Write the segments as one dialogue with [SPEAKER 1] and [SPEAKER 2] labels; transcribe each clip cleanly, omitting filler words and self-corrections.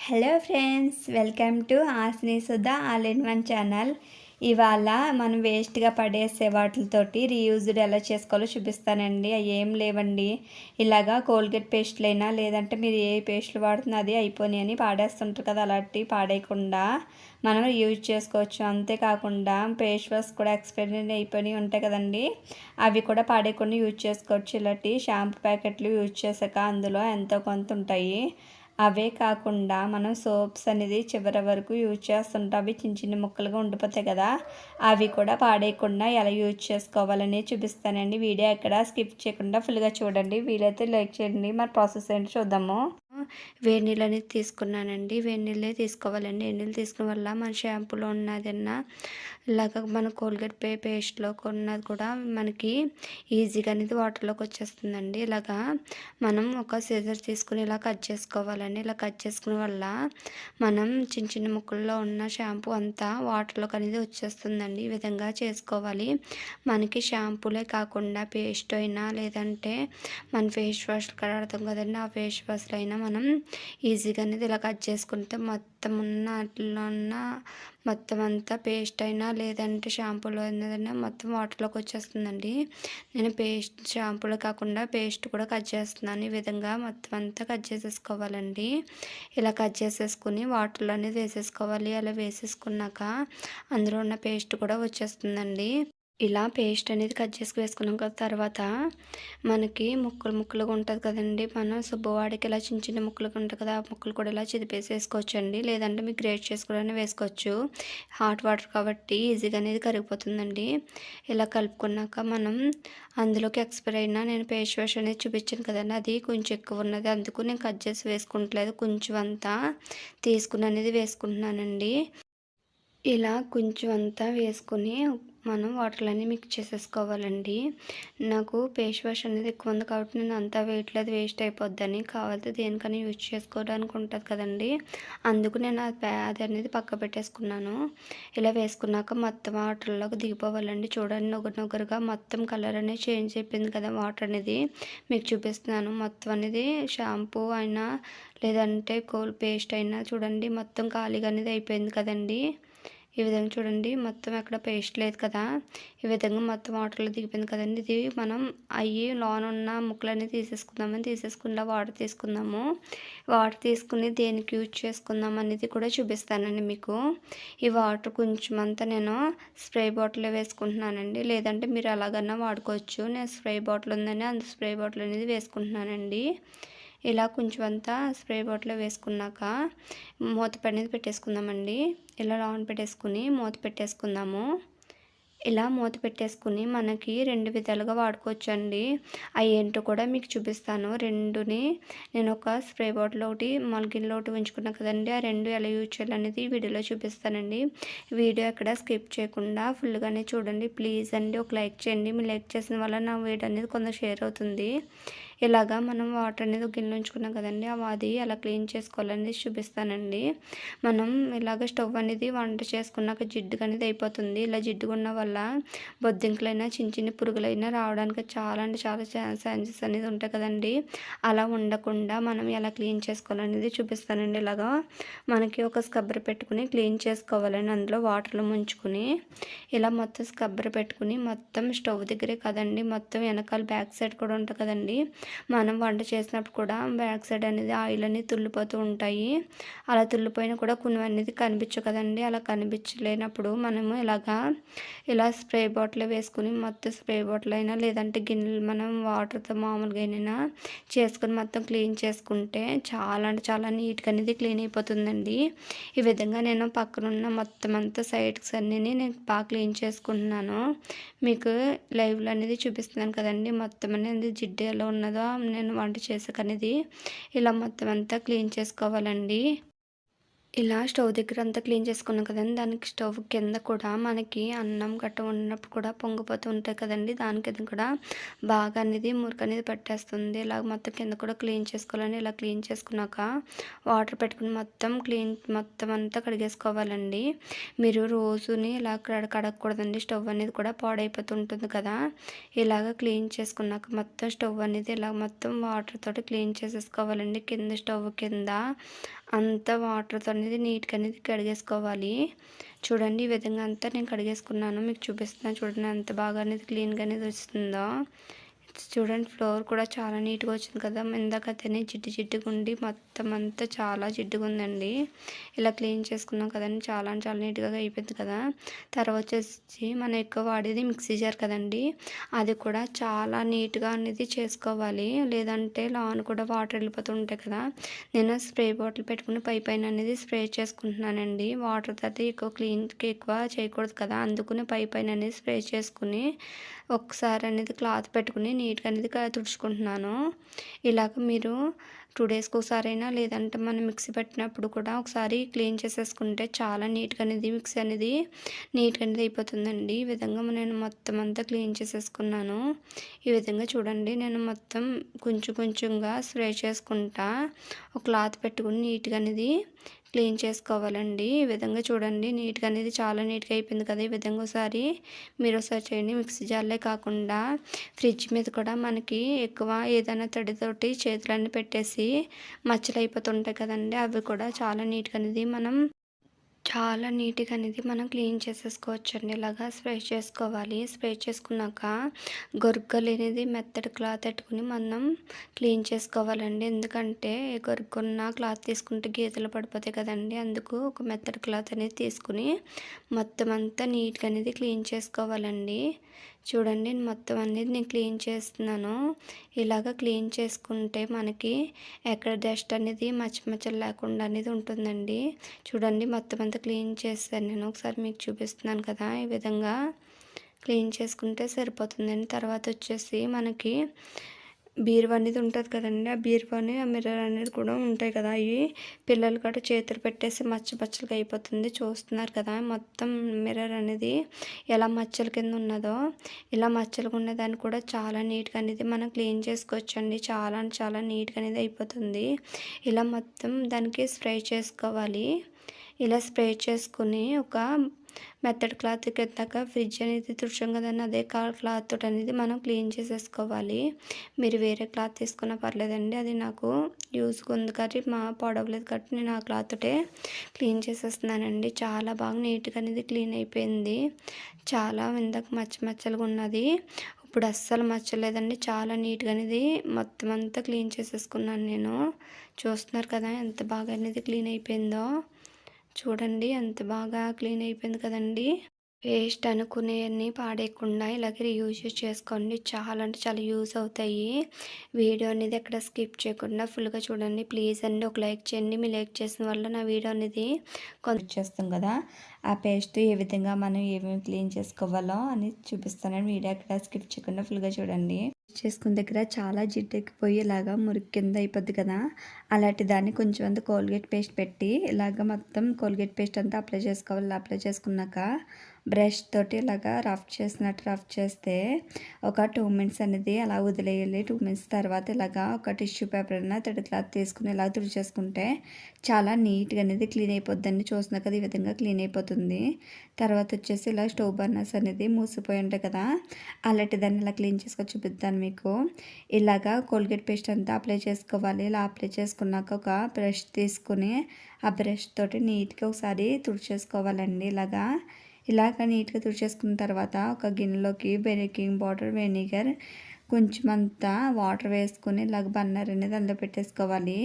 [SPEAKER 1] Hello friends, welcome to Hasini Sudha all in one channel. ఇవాళ మనం వేస్ట్గా పడేసే వాటితోటి రీయూజ్డ్ ఎలా చేసుకోవాలో చూపిస్తానండి. అవి ఏం లేవండి, ఇలాగా కోల్గేట్ పేస్ట్లైనా లేదంటే మీరు ఏ పేస్ట్లు వాడుతున్నా అది అయిపోయినాయి అని పాడేస్తుంటారు కదా, అలాంటి పాడేయకుండా మనం యూజ్ చేసుకోవచ్చు. అంతేకాకుండా ఫేస్ వాష్ కూడా ఎక్స్పైరీ అయిపోయినాయి ఉంటాయి కదండి, అవి కూడా పాడేయకుండా యూజ్ చేసుకోవచ్చు. ఇలాంటి షాంపూ ప్యాకెట్లు యూజ్ చేసాక అందులో ఎంతో కొంత ఉంటాయి. అవే కాకుండా మనం సోప్స్ అనేది చివరి వరకు యూజ్ చేస్తుంటాం, అవి చిన్న చిన్న ముక్కలుగా ఉండిపోతాయి కదా, అవి కూడా పాడేయకుండా ఎలా యూజ్ చేసుకోవాలని చూపిస్తానండి. వీడియో ఎక్కడ స్కిప్ చేయకుండా ఫుల్గా చూడండి. వీలైతే లైక్ చేయండి. మరి ప్రాసెస్ ఏంటి చూద్దాము. వేడి నీళ్ళు అనేది తీసుకున్నానండి. వేడి నీళ్ళే తీసుకోవాలండి. వేడి నీళ్ళు తీసుకున్న వల్ల మన షాంపూలో ఉన్నదన్నా ఇలాగ మన కోల్గేట్ పేస్ట్లో ఉన్నది కూడా మనకి ఈజీగా అనేది వాటర్లోకి వచ్చేస్తుందండి. ఇలాగా మనం ఒక సీజర్ తీసుకుని ఇలా కట్ చేసుకోవాలండి. ఇలా కట్ చేసుకునే వల్ల మనం చిన్న చిన్న ముక్కల్లో ఉన్న షాంపూ అంతా వాటర్లోకి అనేది వచ్చేస్తుందండి. ఈ విధంగా చేసుకోవాలి. మనకి షాంపూలే కాకుండా పేస్ట్ అయినా లేదంటే మన ఫేస్ వాష్ కడతాం కదండి, ఆ ఫేస్ వాష్లో అయినా మనం ఈజీగా అనేది ఇలా కట్ చేసుకుంటే మొత్తం ఉన్న అట్లా ఉన్న మొత్తం అంతా పేస్ట్ అయినా లేదంటే షాంపూలో ఏదైనా మొత్తం వాటర్లోకి వచ్చేస్తుందండి. నేను షాంపూలో కాకుండా పేస్ట్ కూడా కట్ చేస్తున్నాను. ఈ విధంగా మొత్తం అంతా కట్ చేసేసుకోవాలండి. ఇలా కట్ చేసేసుకుని వాటర్లో అనేది వేసేసుకోవాలి. అలా వేసేసుకున్నాక అందులో ఉన్న పేస్ట్ కూడా వచ్చేస్తుందండి. ఇలా పేస్ట్ అనేది కట్ చేసుకు వేసుకున్నాక తర్వాత మనకి ముక్కలు ముక్కలుగా ఉంటుంది కదండి, మనం శుభ్రవాడికి ఇలా చిన్న చిన్న ముక్కలుగా ఉంటుంది కదా, ఆ ముక్కలు కూడా ఇలా చిదిపేసి వేసుకోవచ్చండి. లేదంటే మీకు గ్రేట్ చేసుకోవడానికి వేసుకోవచ్చు. హాట్ వాటర్ కాబట్టి ఈజీగా అనేది కరిగిపోతుందండి. ఇలా కలుపుకున్నాక మనం అందులోకి ఎక్స్పైర్ అయినా నేను ఫేస్ వాష్ అనేది చూపించాను కదండి, అది కొంచెం ఎక్కువ ఉన్నది, అందుకు నేను కట్ చేసి వేసుకుంటలేదు. కొంచెం అంతా తీసుకుని అనేది వేసుకుంటున్నానండి. ఇలా కొంచెం అంతా వేసుకొని మనం వాటర్లన్నీ మిక్స్ చేసేసుకోవాలండి. నాకు ఫేస్ వాష్ అనేది ఎక్కువ ఉంది కాబట్టి నేను అంతా వేయట్లేదు, వేస్ట్ అయిపోద్దని. కావాలంటే దేనికైనా యూజ్ చేసుకోవడానికి ఉంటుంది కదండి, అందుకు నేను అది అనేది పక్క పెట్టేసుకున్నాను. ఇలా వేసుకున్నాక మొత్తం వాటర్లోకి దిగిపోవాలండి. చూడండి, నొగరుగా మొత్తం కలర్ అనేది చేంజ్ అయిపోయింది కదా, వాటర్ అనేది మీకు చూపిస్తున్నాను. మొత్తం అనేది షాంపూ అయినా లేదంటే పేస్ట్ అయినా చూడండి మొత్తం ఖాళీగా అనేది అయిపోయింది కదండి. ఈ విధంగా చూడండి, మొత్తం ఎక్కడ పేస్ట్ లేదు కదా, ఈ విధంగా మొత్తం వాటర్లో దిగిపోయింది కదండి. ఇది మనం లోన ఉన్న ముక్కలన్నీ తీసేసుకుందాం వాటర్ తీసుకుందాము. వాటర్ తీసుకుని దేనికి యూజ్ చేసుకుందాం అనేది కూడా చూపిస్తానండి మీకు. ఈ వాటర్ కొంచెం అంతా నేను స్ప్రే బాటిల్లో వేసుకుంటున్నానండి, లేదంటే మీరు ఎలాగన్నా వాడుకోవచ్చు. నేను స్ప్రే బాటిల్ ఉందని అంత స్ప్రే బాటిల్ అనేది వేసుకుంటున్నానండి. ఇలా కొంచెం అంతా స్ప్రే బాటిల్లో వేసుకున్నాక మూత అనేది పెట్టేసుకుందామండి. ఇలా రౌండ్ పెట్టేసుకుని మూత పెట్టేసుకుందాము. ఇలా మూత పెట్టేసుకుని మనకి రెండు విధాలుగా వాడుకోవచ్చు అండి. అవి ఏంటో కూడా మీకు చూపిస్తాను. రెండుని నేను ఒక స్ప్రే బాటిల్ ఒకటి మల్గిన్లో ఒకటి ఉంచుకున్నాను కదండి, ఆ రెండు ఎలా యూజ్ చేయాలనేది వీడియోలో చూపిస్తానండి. వీడియో ఎక్కడ స్కిప్ చేయకుండా ఫుల్గానే చూడండి ప్లీజ్ అండి. ఒక లైక్ చేయండి, మీరు లైక్ చేసిన వల్ల నా వీడియో అనేది కొంచెం షేర్ అవుతుంది. ఇలాగా మనం వాటర్ అనేది గిన్నె ఉంచుకున్నాం కదండి, అది ఎలా క్లీన్ చేసుకోవాలనేది చూపిస్తానండి. మనం ఇలాగ స్టవ్ అనేది వంట చేసుకున్నాక జిడ్డుగా అనేది అయిపోతుంది. ఇలా జిడ్డుగా ఉన్న వల్ల బొద్దింకలైనా చిన్న చిన్న పురుగులైనా రావడానికి చాలా అంటే చాలా ఛాన్సెస్ అనేది ఉంటాయి కదండి. అలా ఉండకుండా మనం ఎలా క్లీన్ చేసుకోవాలనేది చూపిస్తానండి. ఇలాగా మనకి ఒక స్క్రబ్బర్ పెట్టుకుని క్లీన్ చేసుకోవాలని అందులో వాటర్లో ముంచుకుని ఇలా మొత్తం స్క్రబ్బర్ పెట్టుకుని మొత్తం స్టవ్ దగ్గరే కదండి, మొత్తం వెనకాల బ్యాక్ సైడ్ కూడా ఉంటుంది కదండి, మనం వంట చేసినప్పుడు కూడా బ్యాక్ సైడ్ అనేది ఆయిల్ అనేది తుల్లిపోతూ ఉంటాయి. అలా తుల్లిపోయినా కూడా కొన్ని అనేది కనిపించవు కదండి. అలా కనిపించలేనప్పుడు మనము ఇలా స్ప్రే బాటిల్ వేసుకుని మొత్తం స్ప్రే బాటిల్ అయినా లేదంటే గిన్నెలు మనం వాటర్తో మామూలుగా అయినా చేసుకుని మొత్తం క్లీన్ చేసుకుంటే చాలా అంటే చాలా నీట్గా అనేది క్లీన్ అయిపోతుందండి. ఈ విధంగా నేను పక్కనున్న మొత్తం అంతా సైడ్స్ అన్నీ నేను బాగా క్లీన్ చేసుకుంటున్నాను. మీకు లైవ్లో అనేది చూపిస్తున్నాను కదండి, మొత్తం అనేది జిడ్డు ఎలా ఉన్నదో నేను వంట చేసాక అనేది ఇలా మొత్తం అంతా క్లీన్ చేసుకోవాలండి. ఇలా స్టవ్ దగ్గర అంతా క్లీన్ చేసుకున్నాం కదండి. దానికి స్టవ్ కింద కూడా మనకి అన్నం గట్ట వండినప్పుడు కూడా పొంగిపోతూ ఉంటాయి కదండి. దాని కింద కూడా బాగా అనేది మురికనేది పట్టేస్తుంది. ఇలాగ మొత్తం కింద కూడా క్లీన్ చేసుకోవాలండి. ఇలా క్లీన్ చేసుకున్నాక వాటర్ పెట్టుకుని మొత్తం అంతా కడిగేసుకోవాలండి. మీరు రోజుని ఇలా కడగకూడదండి. స్టవ్ అనేది కూడా పాడైపోతుంటుంది కదా. ఇలాగ క్లీన్ చేసుకున్నాక మొత్తం స్టవ్ అనేది ఇలా మొత్తం వాటర్ తోటి క్లీన్ చేసేసుకోవాలండి. కింద స్టవ్ కింద అంతా వాటర్తో అనేది నీట్గా అనేది కడిగేసుకోవాలి. చూడండి ఈ విధంగా అంతా నేను కడిగేసుకున్నాను. మీకు చూపిస్తున్నాను చూడండి ఎంత బాగా అనేది క్లీన్గా అనేది వస్తుందో. చూడండి ఫ్లోర్ కూడా చాలా నీట్గా వచ్చింది కదా. ఇందాక అతని జిడ్డుగా ఉండి మొత్తం అంతా చాలా జిడ్డుగా ఉందండి. ఇలా క్లీన్ చేసుకున్నాం కదండి. చాలా నీట్గా అయిపోయింది కదా. తర్వాత వచ్చేసి మనం ఎక్కువ వాడేది మిక్సీ జార్ కదండి. అది కూడా చాలా నీట్గా అనేది చేసుకోవాలి. లేదంటే లాన్ కూడా వాటర్ వెళ్ళిపోతూ ఉంటాయి కదా. నేను స్ప్రే బాటిల్ పెట్టుకుని పైన అనేది స్ప్రే చేసుకుంటున్నానండి. వాటర్ తర్వాత ఎక్కువ చేయకూడదు కదా. అందుకుని పైన అనేది స్ప్రే చేసుకుని ఒకసారి అనేది క్లాత్ పెట్టుకుని నీట్గా అనేది తుడుచుకుంటున్నాను. ఇలాగ మీరు 2 డేస్కి ఒకసారైనా లేదంటే మనం మిక్సీ పెట్టినప్పుడు కూడా ఒకసారి క్లీన్ చేసేసుకుంటే చాలా నీట్గా అనేది మిక్సీ అనేది అయిపోతుందండి. ఈ విధంగా నేను మొత్తం అంతా క్లీన్ చేసేసుకున్నాను. ఈ విధంగా చూడండి నేను మొత్తం కొంచెంగా స్ప్రే చేసుకుంటా ఒక క్లాత్ పెట్టుకుని నీట్గా అనేది క్లీన్ చేసుకోవాలండి. ఈ విధంగా చూడండి నీట్గా అనేది చాలా నీట్గా అయిపోయింది కదా. ఈ విధంగా మీరు ఒకసారి చేయండి. మిక్సీ జార్లే కాకుండా ఫ్రిడ్జ్ మీద కూడా మనకి ఎక్కువ ఏదైనా తడితోటి చేతులన్నీ పెట్టేసి మచ్చలు అయిపోతుంటాయి కదండి. అవి కూడా చాలా నీట్గా అనేది మనం క్లీన్ చేసేసుకోవచ్చండి. ఇలాగా స్ప్రే చేసుకోవాలి. స్ప్రే చేసుకున్నాక గొరుగ్గలు అనేది మెత్తటి క్లాత్ పెట్టుకుని మనం క్లీన్ చేసుకోవాలండి. ఎందుకంటే గొరుగున్న క్లాత్ తీసుకుంటే గీతలు పడిపోతాయి కదండి. అందుకు ఒక మెత్తటి క్లాత్ అనేది తీసుకుని మొత్తం అంతా నీట్గా అనేది క్లీన్ చేసుకోవాలండి. చూడండి మొత్తం అనేది నేను క్లీన్ చేస్తున్నాను. ఇలాగ క్లీన్ చేసుకుంటే మనకి ఎక్కడ డస్ట్ అనేది మచ్చలు లేకుండా అనేది ఉంటుందండి. చూడండి మొత్తం అంతా క్లీన్ చేస్తాను నేను. ఒకసారి మీకు చూపిస్తున్నాను కదా. ఈ విధంగా క్లీన్ చేసుకుంటే సరిపోతుందండి. తర్వాత వచ్చేసి మనకి బీరువా అనేది ఉంటుంది కదండి. ఆ బీరువాని ఆ మిర్రర్ అనేది కూడా ఉంటాయి కదా. అవి పిల్లలు కూడా చేతులు పెట్టేసి మచ్చలుగా అయిపోతుంది. చూస్తున్నారు కదా మొత్తం మిర్రర్ అనేది ఎలా మచ్చల కింద ఉన్నదో. ఇలా మచ్చలుగా ఉన్నదాన్ని కూడా చాలా నీట్గా అనేది మనం క్లీన్ చేసుకోవచ్చండి. చాలా నీట్గా అనేది అయిపోతుంది. ఇలా మొత్తం దానికి స్ప్రే చేసుకోవాలి. ఇలా స్ప్రే చేసుకుని ఒక మెత్తడి క్లాత్ కిందాక ఫ్రిడ్జ్ అనేది తుడిచాం కదండి. అదే క్లాత్ తోటి అనేది మనం క్లీన్ చేసేసుకోవాలి. మీరు వేరే క్లాత్ తీసుకున్నా పర్లేదండి. అది నాకు యూజ్గా ఉంది కాబట్టి పొడవలేదు కాబట్టి నేను ఆ క్లాత్ తోటే క్లీన్ చేసేస్తున్నానండి. చాలా బాగా నీట్గా అనేది క్లీన్ అయిపోయింది. చాలా ఇందాక మచ్చలుగా ఉన్నది ఇప్పుడు అస్సలు మచ్చలేదండి. చాలా నీట్గా అనేది మొత్తం అంతా క్లీన్ చేసేసుకున్నాను నేను. చూస్తున్నారు కదా ఎంత బాగా అనేది క్లీన్ అయిపోయిందో. చూడండి ఎంత బాగా క్లీన్ అయిపోయింది కదండి. వేస్ట్ అనుకునేవన్నీ పాడేయకుండా ఇలాగే రీయూజ్ చేసుకోండి. చాలా అంటే చాలా యూజ్ అవుతాయి. వీడియో అనేది ఎక్కడ స్కిప్ చేయకుండా ఫుల్గా చూడండి ప్లీజ్ అండి. ఒక లైక్ చేయండి. మీ లైక్ చేసిన వల్ల నా వీడియో అనేది చేస్తాం కదా. ఆ పేస్ట్ ఏ విధంగా మనం ఏమేమి క్లీన్ చేసుకోవాలో అని చూపిస్తానండి. వీడియో ఎక్కడ స్కిప్ చేయకుండా ఫుల్గా చూడండి. చేసుకున్న దగ్గర చాలా జిడ్డెక్కిపోయేలాగా మురికి కింద అయిపోద్ది కదా. అలాంటి దాన్ని కొంచెం అంత కోల్గేట్ పేస్ట్ పెట్టి ఇలాగ మొత్తం కోల్గేట్ పేస్ట్ అంతా అప్లై చేసుకోవాలి. అప్లై చేసుకున్నాక బ్రష్ తోటి ఇలాగా రఫ్ చేస్తే ఒక 2 మినిట్స్ అనేది అలా వదిలేయాలి. 2 మినిట్స్ తర్వాత ఇలాగా ఒక టిష్యూ పేపర్ అయినా తడి క్లాత్ తీసుకుని ఇలా తుడిచేసుకుంటే చాలా నీట్గా అనేది క్లీన్ అయిపోద్దండి. చూస్తున్నా కదా ఈ విధంగా క్లీన్ అయిపోతుంది. తర్వాత వచ్చేసి ఇలా స్టవ్ బర్నర్స్ అనేది మూసిపోయి ఉంటాయి కదా. అలాంటి దాన్ని ఇలా క్లీన్ చేసుకొని చూపిస్తాను మీకు. ఇలాగా కోల్గేట్ పేస్ట్ అంతా అప్లై చేసుకోవాలి. ఇలా అప్లై చేసుకున్నాక ఒక బ్రష్ తీసుకుని ఆ బ్రష్ తోటి నీట్గా ఒకసారి తుడిచేసుకోవాలండి. ఇలాగ నీట్గా తుడిచేసుకున్న తర్వాత ఒక గిన్నెలోకి బేకింగ్ పౌడర్, వెనిగర్, కొంచెం అంతా వాటర్ వేసుకుని ఇలాగ బర్నర్ అనేది అందులో పెట్టేసుకోవాలి.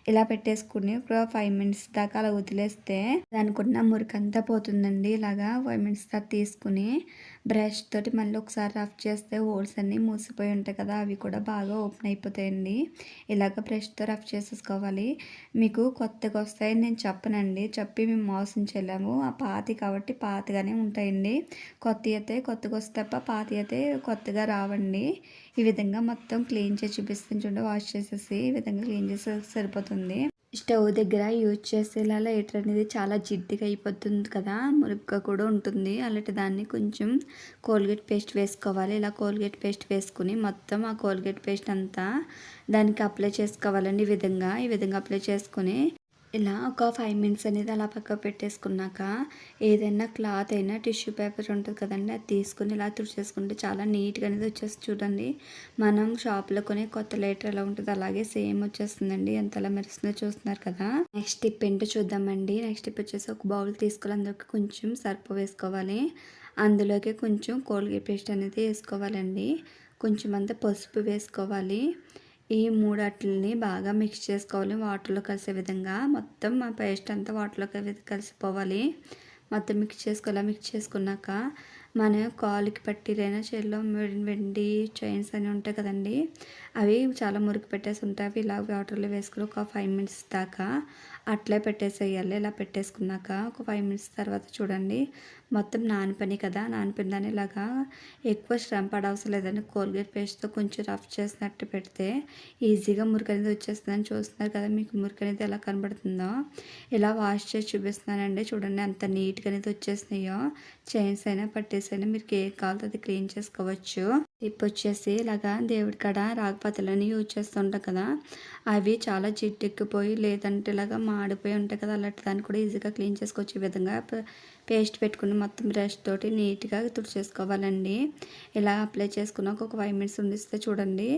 [SPEAKER 1] ఇలా పెట్టేసుకుని ఒక 5 మినిట్స్ దాకా అలా వదిలేస్తే దానికి ఉన్న మురికంతా పోతుందండి. ఇలాగా 5 మినిట్స్ దాకా తీసుకుని బ్రష్ తోటి మళ్ళీ ఒకసారి రఫ్ చేస్తే హోల్స్ అన్నీ మూసిపోయి ఉంటాయి కదా, అవి కూడా బాగా ఓపెన్ అయిపోతాయండి. ఇలాగ బ్రష్తో రఫ్ చేసేసుకోవాలి. మీకు కొత్తగా వస్తాయని నేను చెప్పి మేము మోసం చేయలేము. ఆ పాతి కాబట్టి పాతగానే ఉంటాయండి. కొత్తగా వస్తే తప్ప పాతి అయితే కొత్తగా రావండి. ఈ విధంగా మొత్తం క్లీన్ చేసి చూపిస్తాను చూడండి. వాష్ చేసేసి ఈ విధంగా క్లీన్ చేస్తే సరిపోతుంది. స్టవ్ దగ్గర యూజ్ చేసేలా లైటర్ అనేది చాలా జిడ్డుగా అయిపోతుంది కదా, మురుగ్గా కూడా ఉంటుంది. అలాంటి దాన్ని కొంచెం కోల్గేట్ పేస్ట్ వేసుకోవాలి. ఇలా కోల్గేట్ పేస్ట్ వేసుకుని మొత్తం ఆ కోల్గేట్ పేస్ట్ అంతా దానికి అప్లై చేసుకోవాలండి. ఈ విధంగా అప్లై చేసుకుని ఇలా ఒక 5 మినిట్స్ అనేది అలా పక్కకు పెట్టేసుకున్నాక ఏదైనా క్లాత్ అయినా టిష్యూ పేపర్ ఉంటుంది కదండి, అది తీసుకుని ఇలా తుడిచేసుకుంటే చాలా నీట్గా అనేది వచ్చేసి చూడండి. మనం షాప్లో కొనే కొత్త లైటర్ ఎలా ఉంటుంది అలాగే సేమ్ వచ్చేస్తుందండి. ఎంతలా మెరుస్తుందో చూస్తున్నారు కదా. నెక్స్ట్ టిప్ ఏంటో చూద్దామండి. నెక్స్ట్ టిప్ వచ్చేసి ఒక బౌల్ తీసుకొని అందులోకి కొంచెం సర్పు వేసుకోవాలి. అందులోకి కొంచెం కోల్గేట్ పేస్ట్ అనేది వేసుకోవాలండి. కొంచెం అంతా పసుపు వేసుకోవాలి. ఈ మూడాటిని బాగా మిక్స్ చేసుకోవాలి వాటర్లో కలిసే విధంగా. మొత్తం ఆ పేస్ట్ అంతా వాటర్లో కలిసిపోవాలి. మొత్తం మిక్స్ చేసుకున్నాక మన కాలుకి పట్టీలైనా చేతిలో వెండి చైన్స్ అని ఉంటాయి కదండి, అవి చాలా మురికి పెట్టేసి ఉంటాయి. అవి ఇలా వాటర్లో వేసుకుని ఒక 5 మినిట్స్ దాకా అట్లే పెట్టేసేయాలి. ఇలా పెట్టేసుకున్నాక ఒక 5 మినిట్స్ తర్వాత చూడండి మొత్తం నానిపోయి కదా, నానిపోయిన దాన్ని ఇలాగా ఎక్కువ శ్రమ పడవసరం లేదండి. కోల్గేట్ పేస్ట్తో కొంచెం రఫ్ చేసినట్టు పెడితే ఈజీగా మురికి అనేది వచ్చేస్తుందని చూస్తున్నారు కదా. మీకు మురికి అనేది ఎలా కనబడుతుందో ఇలా వాష్ చేసి చూపిస్తున్నానండి. చూడండి ఎంత నీట్గా అనేది వచ్చేసినాయో. చైన్స్ అయినా పట్టేసి అయినా మీరు ఏం కావాలో అది క్లీన్ చేసుకోవచ్చు. టిప్ వచ్చేసి ఇలాగా దేవుడి కాడ రాగపాతలని యూజ్ చేస్తుంటాం కదా, అవి చాలా జిడ్డెక్కిపోయి లేదంటే ఇలాగా మాడిపోయి ఉంటాయి కదా, అలాంటి దాన్ని కూడా ఈజీగా క్లీన్ చేసుకోవచ్చు. ఈ విధంగా పేస్ట్ పెట్టుకుని మొత్తం బ్రష్ తోటి నీట్గా తుడిచేసుకోవాలండి. ఇలా అప్లై చేసుకున్నాక ఒక 5 మినిట్స్ ఉండిస్తే చూడండి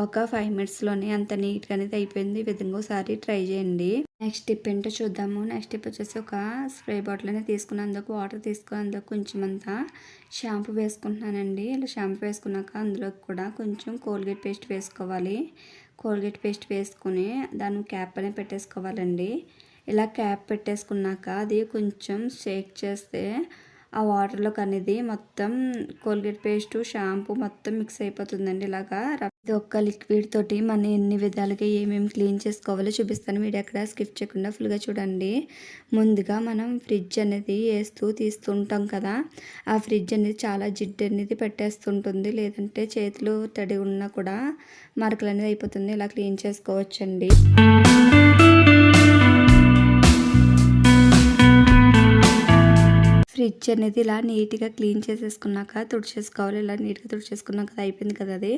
[SPEAKER 1] ఒక 5 మినిట్స్లోనే అంత నీట్గా అనేది అయిపోయింది. ఈ విధంగా ఒకసారి ట్రై చేయండి. నెక్స్ట్ టిప్ ఏంటో చూద్దాము. నెక్స్ట్ టిప్ వచ్చేసి ఒక స్ప్రే బాటిల్ అనేది తీసుకుని అందుకు వాటర్ తీసుకుని అందుకు కొంచెం అంతా షాంపూ వేసుకుంటున్నానండి. ఇలా షాంపూ వేసుకున్నాక అందులోకి కూడా కొంచెం కోల్గేట్ పేస్ట్ వేసుకోవాలి. కోల్గేట్ పేస్ట్ వేసుకుని దాని క్యాప్ అనేది పెట్టేసుకోవాలండి. ఇలా క్యాప్ పెట్టేసుకున్నాక అది కొంచెం షేక్ చేస్తే ఆ వాటర్లోకి అనేది మొత్తం కోల్గేట్ పేస్ట్ షాంపూ మొత్తం మిక్స్ అయిపోతుందండి. ఇలాగా ఇది ఒక్క లిక్విడ్ తోటి మనం ఎన్ని విధాలుగా ఏమేమి క్లీన్ చేసుకోవాలో చూపిస్తాను. వీడియో ఎక్కడ స్కిప్ చేయకుండా ఫుల్గా చూడండి. ముందుగా మనం ఫ్రిడ్జ్ అనేది తీస్తుంటాం కదా, ఆ ఫ్రిడ్జ్ అనేది చాలా జిడ్డు అనేది పెట్టేస్తుంటుంది. లేదంటే చేతులు తడి ఉన్నా కూడా మరకలు అనేది అయిపోతుంది. ఇలా క్లీన్ చేసుకోవచ్చండి. ఫ్రిడ్జ్ అనేది ఇలా నీట్గా క్లీన్ చేసేసుకున్నాక తుడిచేసుకోవాలి. ఇలా నీట్గా తుడిచేసుకున్నాక అయిపోయింది కదా అది.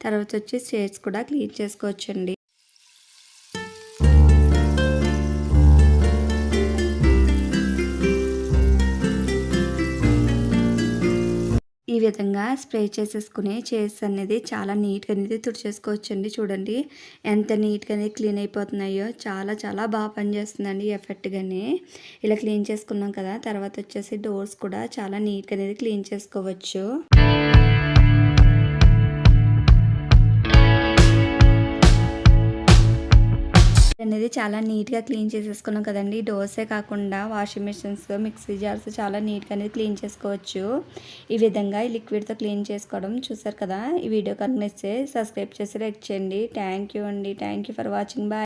[SPEAKER 1] తర్వాత వచ్చి చైర్స్ కూడా క్లీన్ చేసుకోవచ్చండి. ఈ విధంగా స్ప్రే చేసేసుకుని చైర్స్ అనేది చాలా నీట్గా అనేది తుడిచేసుకోవచ్చండి. చూడండి ఎంత నీట్గా అనేది క్లీన్ అయిపోతున్నాయో. చాలా చాలా బాగా పనిచేస్తుందండి ఎఫెక్ట్గానే. ఇలా క్లీన్ చేసుకున్నాం కదా, తర్వాత వచ్చేసి డోర్స్ కూడా చాలా నీట్గా అనేది క్లీన్ చేసుకోవచ్చు. అనేది చాలా నీట్గా క్లీన్ చేసేసుకున్నాం కదండి. డోర్సే కాకుండా వాషింగ్ మిషన్స్, మిక్సీ జార్స్ చాలా నీట్గా అనేది క్లీన్ చేసుకోవచ్చు. ఈ విధంగా ఈ లిక్విడ్తో క్లీన్ చేసుకోవడం చూసారు కదా. ఈ వీడియో కనుక నచ్చితే సబ్స్క్రైబ్ చేసి లైక్ చేయండి. థ్యాంక్ యూ అండి. Thank you for watching. Bye.